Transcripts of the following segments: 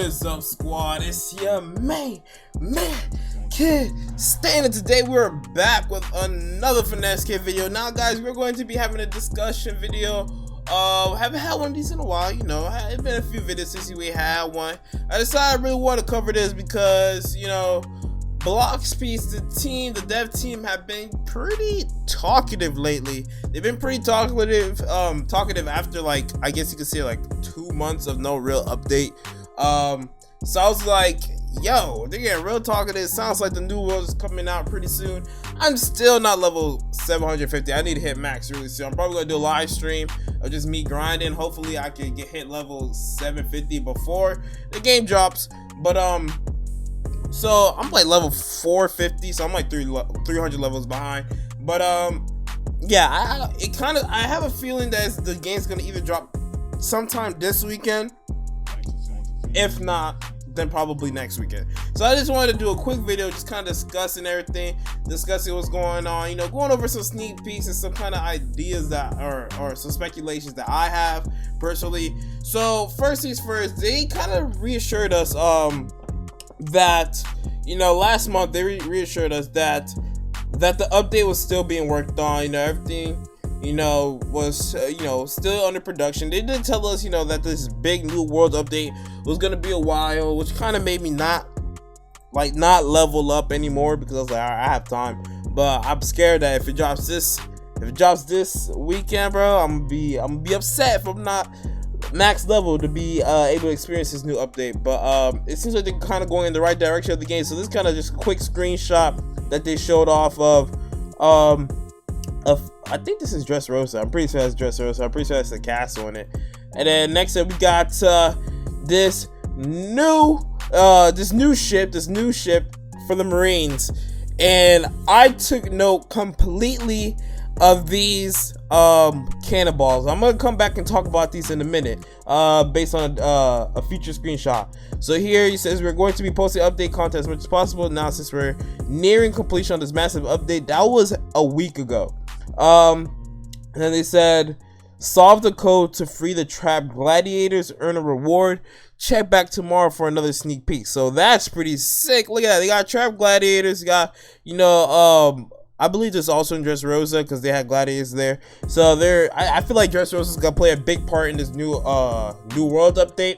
is up, squad? It's your man, KiddStan, and today we're back with another Finesse Kid video. Now, guys, we're going to be having a discussion video. Haven't had one of these in a while, you know. It's been a few videos since we had one. I decided I really want to cover this because, you know, Blox piece, the dev team have been pretty talkative lately. They've been pretty talkative after, like, I guess you could say like 2 months of no real update. So I was like, yo, they're getting real talkative. Sounds like the new world is coming out pretty soon. I'm still not level 750. I need to hit max really soon. I'm probably gonna do a live stream of just me grinding. Hopefully I can hit level 750 before the game drops. But so I'm like level 450, so I'm like 300 levels behind. But yeah, I have a feeling that the game's gonna either drop sometime this weekend, if not, then probably next weekend. So I just wanted to do a quick video, just kind of discussing everything, discussing what's going on, you know, going over some sneak peeks and some kind of ideas that or some speculations that I have personally. So first things first, they kind of reassured us that, you know, last month they reassured us that the update was still being worked on. You know, everything, you know, was you know, still under production. They did tell us, you know, that this big new world update was gonna be a while, which kind of made me not level up anymore, because I was like, all right, I have time. But I'm scared that if it drops this weekend, bro, I'm gonna be upset if I'm not max level to be able to experience this new update. But it seems like they're kind of going in the right direction of the game. So this kind of just a quick screenshot that they showed off of I think this is Dressrosa. I'm pretty sure that's Dressrosa. I'm pretty sure that's the castle in it. And then next up we got this new ship for the Marines. And I took note completely of these cannonballs. I'm gonna come back and talk about these in a minute, based on a future screenshot. So here he says we're going to be posting update content as much as possible now, since we're nearing completion on this massive update. That was a week ago. And then they said solve the code to free the trapped gladiators, earn a reward, check back tomorrow for another sneak peek. So that's pretty sick. Look at that, they got trapped gladiators, got, you know, I believe this also in Dressrosa because they had gladiators there. So I feel like Dressrosa is gonna play a big part in this new world update.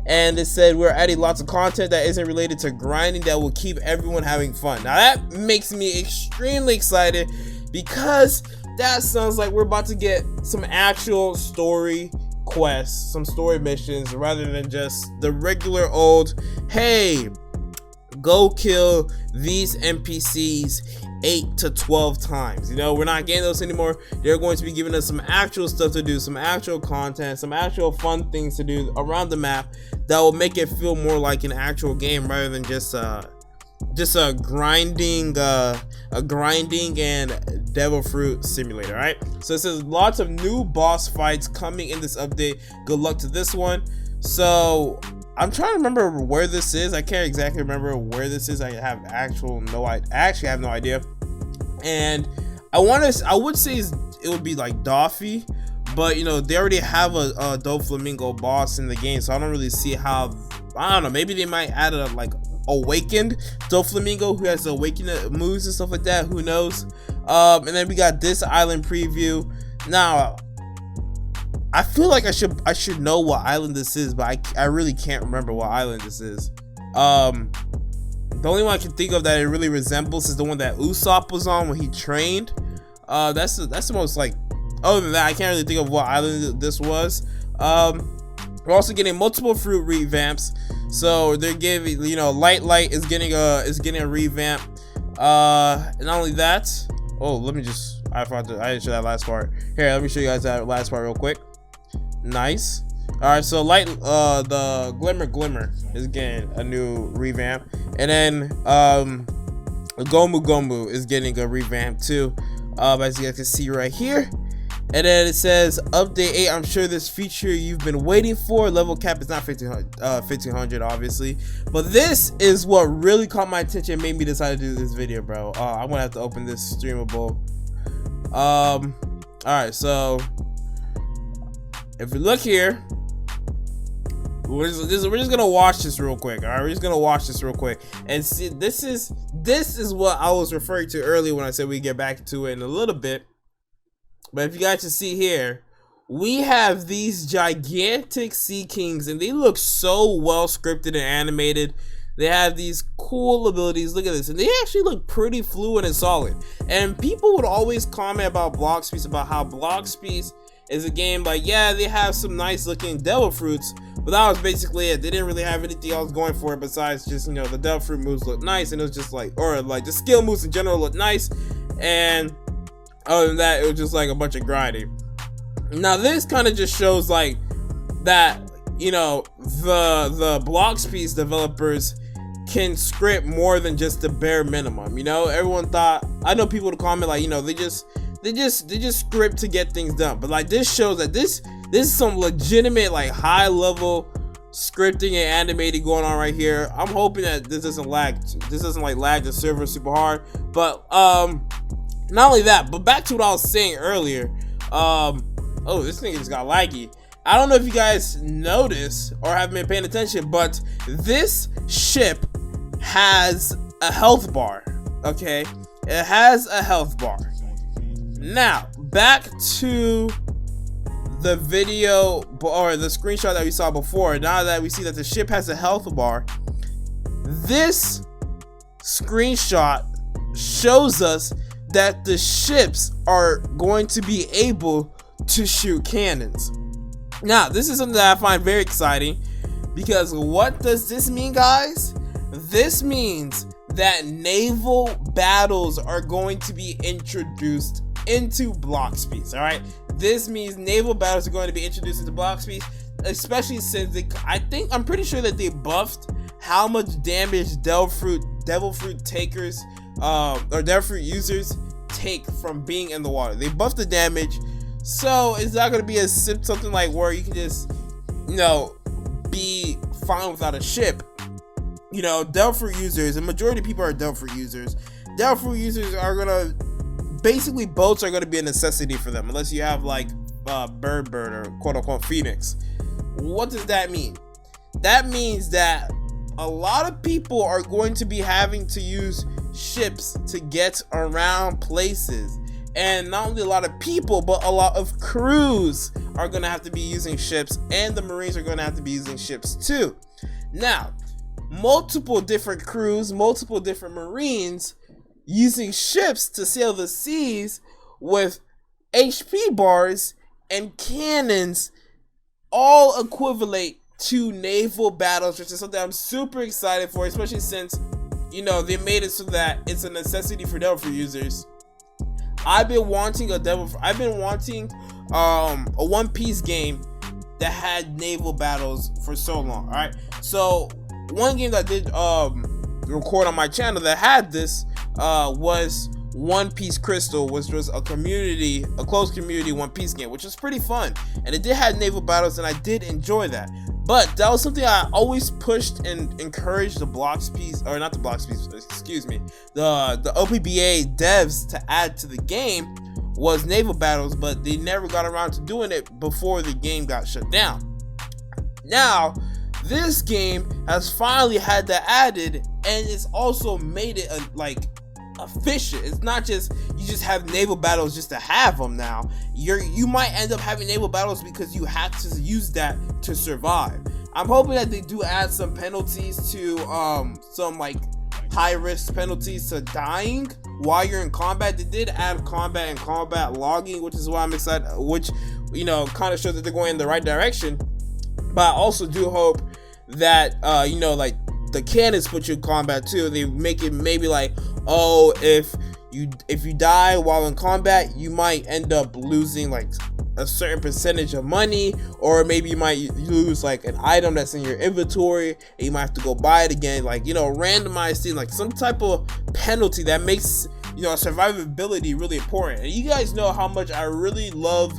And they said we're adding lots of content that isn't related to grinding that will keep everyone having fun. Now that makes me extremely excited, because that sounds like we're about to get some actual story quests, some story missions, rather than just the regular old, hey, go kill these NPCs 8 to 12 times. You know, we're not getting those anymore. They're going to be giving us some actual stuff to do, some actual content, some actual fun things to do around the map that will make it feel more like an actual game, rather than just a grinding and devil fruit simulator. Right, so it says lots of new boss fights coming in this update. Good luck to this one. So I'm trying to remember where this is. I can't exactly remember where this is. I have actually have no idea. And I would say it would be like Doffy, but you know, they already have a Doflamingo boss in the game, so I don't really see how. I don't know, maybe they might add a like awakened Doflamingo who has awakened moves and stuff like that, who knows. And then we got this island preview. Now I feel like I should know what island this is, but I really can't remember what island this is. The only one I can think of that it really resembles is the one that Usopp was on when he trained. That's the most, like, other than that I can't really think of what island this was. We're also getting multiple fruit revamps. So they're giving, you know, Light is getting a revamp. And not only that, oh, let me just, I didn't show that last part. Here, let me show you guys that last part real quick. Nice. All right, so the Glimmer is getting a new revamp, and then Gomu is getting a revamp too, as you guys can see right here. And then it says update 8. I'm sure this feature you've been waiting for. Level cap is not 1500 obviously, but this is what really caught my attention and made me decide to do this video, bro. I'm gonna have to open this streamable. All right, so if we look here, we're just gonna watch this real quick. All right, we're just gonna watch this real quick and see. This is what I was referring to earlier when I said we get back to it in a little bit. But if you guys can see here, we have these gigantic sea kings, and they look so well scripted and animated. They have these cool abilities. Look at this, and they actually look pretty fluid and solid. And people would always comment about Blox Peace, about how Blox Peace is a game like, yeah, they have some nice looking devil fruits, but that was basically it. They didn't really have anything else going for it besides just, you know, the devil fruit moves look nice, and it was just like, or like the skill moves in general look nice, and other than that, it was just like a bunch of grinding. Now this kind of just shows like that, you know, the Blox Peace developers can script more than just the bare minimum. You know, everyone thought, I know people would comment like, you know, they just script to get things done, but like this shows that this is some legitimate like high level scripting and animating going on right here. I'm hoping that this doesn't lag the server super hard. But not only that, but back to what I was saying earlier. Oh, this thing just got laggy. I don't know if you guys noticed or have been paying attention, but this ship has a health bar. Okay, it has a health bar. Now, back to the video or the screenshot that we saw before. Now that we see that the ship has a health bar, this screenshot shows us that the ships are going to be able to shoot cannons. Now, this is something that I find very exciting, because what does this mean, guys? This means that naval battles are going to be introduced into Blox Peace. All right, this means naval battles are going to be introduced into Blox Peace, especially since I'm pretty sure that they buffed how much damage devil fruit takers or devil fruit users take from being in the water. They buffed the damage, so it's not going to be something like where you can just, you know, be fine without a ship. You know, devil fruit users, the majority of people are devil fruit users. Devil fruit users are gonna, basically boats are gonna be a necessity for them, unless you have like Bird or quote unquote Phoenix. What does that mean? That means that a lot of people are going to be having to use ships to get around places. And not only a lot of people, but a lot of crews are going to have to be using ships, and the Marines are going to have to be using ships too. Now, multiple different crews, multiple different Marines using ships to sail the seas with HP bars and cannons all equivalent to naval battles, which is something I'm super excited for, especially since, you know, they made it so that it's a necessity for devil fruit users. I've been wanting a One Piece game that had naval battles for so long. All right, so one game that I did record on my channel that had this was One Piece Crystal, which was a closed community One Piece game, which was pretty fun, and it did have naval battles, and I did enjoy that. But that was something I always pushed and encouraged the Blox Peace, or not the Blox Peace, excuse me, the OPBA devs to add to the game was naval battles, but they never got around to doing it before the game got shut down. Now, this game has finally had that added, and it's also made it efficient. It's not just you just have naval battles just to have them. Now you might end up having naval battles because you have to use that to survive. I'm hoping that they do add some penalties to some like high risk penalties to dying while you're in combat. They did add combat and combat logging, which is why I'm excited, which, you know, kind of shows that they're going in the right direction. But I also do hope that you know, like the cannons put you in combat too. They make it maybe like, oh, if you die while in combat, you might end up losing like a certain percentage of money, or maybe you might lose like an item that's in your inventory and you might have to go buy it again. Like, you know, randomized thing, like some type of penalty that makes, you know, survivability really important. And you guys know how much I really love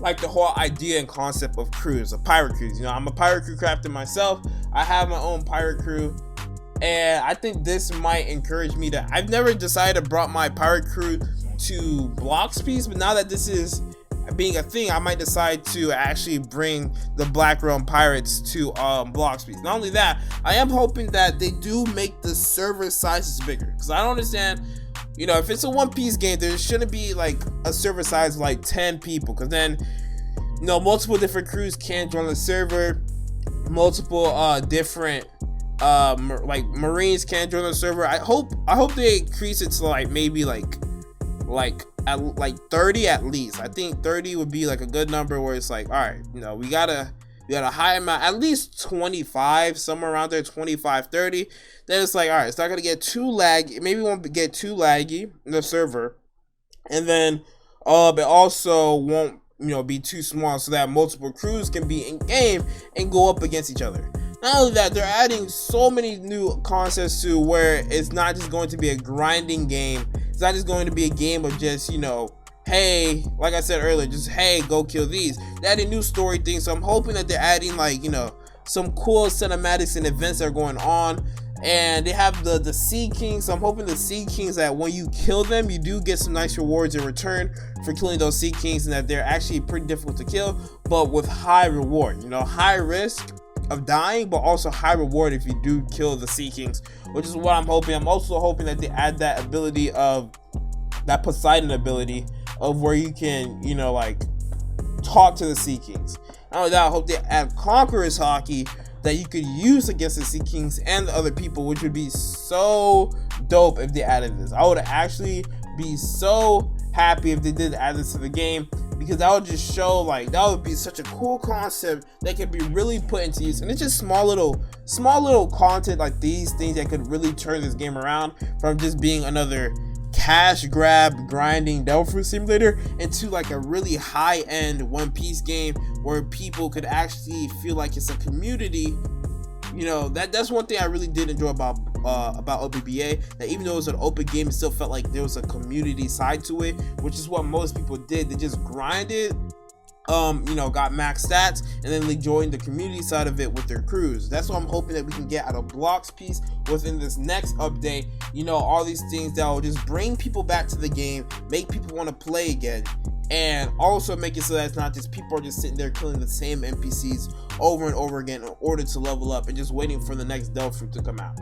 like the whole idea and concept of crews, of pirate crews. You know, I'm a pirate crew captain myself. I have my own pirate crew, and I think this might encourage me to, I've never decided to brought my pirate crew to Blox Peace, but now that this is being a thing, I might decide to actually bring the Black Realm Pirates to Blox Peace. Not only that, I am hoping that they do make the server sizes bigger, because I don't understand, you know, if it's a One Piece game, there shouldn't be like a server size of like 10 people, because then, you know, multiple different crews can join the server, multiple different like Marines can join the server. I hope they increase it to like maybe like 30 at least. I think 30 would be like a good number, where it's like, all right, you know, we got a high amount, at least 25, somewhere around there, 25, 30. Then it's like, all right, it's not gonna get too laggy. Maybe it won't get too laggy in the server, and then it also won't, you know, be too small, so that multiple crews can be in game and go up against each other. Not only that, they're adding so many new concepts to where it's not just going to be a grinding game. It's not just going to be a game of just, you know, hey, like I said earlier, just hey, go kill these. They're adding new story things, so I'm hoping that they're adding, like, you know, some cool cinematics and events that are going on. And they have the Sea Kings, so I'm hoping the Sea Kings, that when you kill them, you do get some nice rewards in return for killing those Sea Kings, and that they're actually pretty difficult to kill, but with high reward. You know, high risk of dying, but also high reward if you do kill the Sea Kings, which is what I'm hoping. I'm also hoping that they add that ability of that Poseidon ability of where you can, you know, like talk to the Sea Kings. Not only that, I hope they add Conqueror's Hockey that you could use against the Sea Kings and the other people, which would be so dope if they added this. I would actually be so happy if they did add this to the game, because that would just show, like, that would be such a cool concept that could be really put into use. And it's just small little content like these things that could really turn this game around from just being another cash grab grinding Devil Fruit Simulator into like a really high-end One Piece game where people could actually feel like it's a community. You know, that's one thing I really did enjoy about OBBA, that even though it was an open game, it still felt like there was a community side to it, which is what most people did. They just grinded, you know, got max stats, and then they joined the community side of it with their crews. That's what I'm hoping that we can get out of Blox Peace within this next update. You know, all these things that will just bring people back to the game, make people want to play again, and also make it so that it's not just people are just sitting there killing the same NPCs over and over again in order to level up and just waiting for the next Devil Fruit to come out.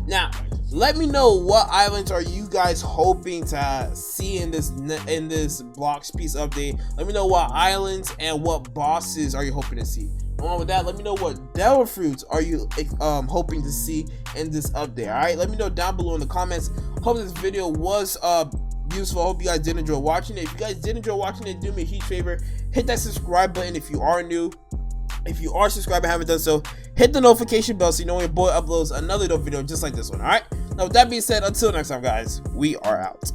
Now, let me know, what islands are you guys hoping to see in this Blox Peace update. Let me know what islands and what bosses are you hoping to see. Along with that, let me know what Devil Fruits are you hoping to see in this update. All right, let me know down below in the comments. Hope this video was useful. I hope you guys did enjoy watching it. If you guys did enjoy watching it, do me a huge favor, hit that subscribe button if you are new. If you are subscribed and haven't done so, hit the notification bell so you know when your boy uploads another dope video just like this one. All right, now with that being said, until next time, guys, we are out.